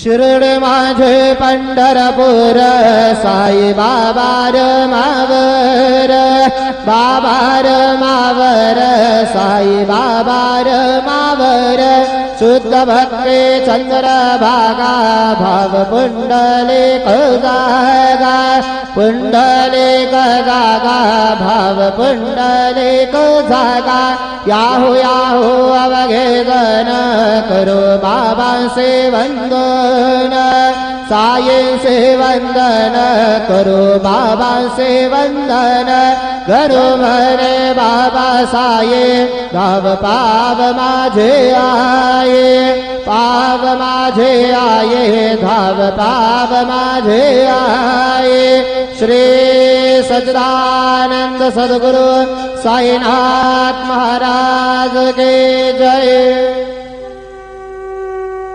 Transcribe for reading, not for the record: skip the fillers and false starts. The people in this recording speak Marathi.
शिरडे माझे पंढरपूर साई बाबा मावर बाबार मावर साई बाबार मावर शुद्ध भक्ती चंद्रभागा भाव पुंडलिक गागा पुंडलिक गागा भाव पुंडलिक जागा याहू याहू अवघे गण करो बाबा से वंदन साये से वंदन करो बाबा से वंदन करो म्हणे बाबा साये धाव पाव माझे आये पाव माझे आये धाव पाव माझे आये श्री सच्चिदानंद सद्गुरु साईनाथ महाराज के जय।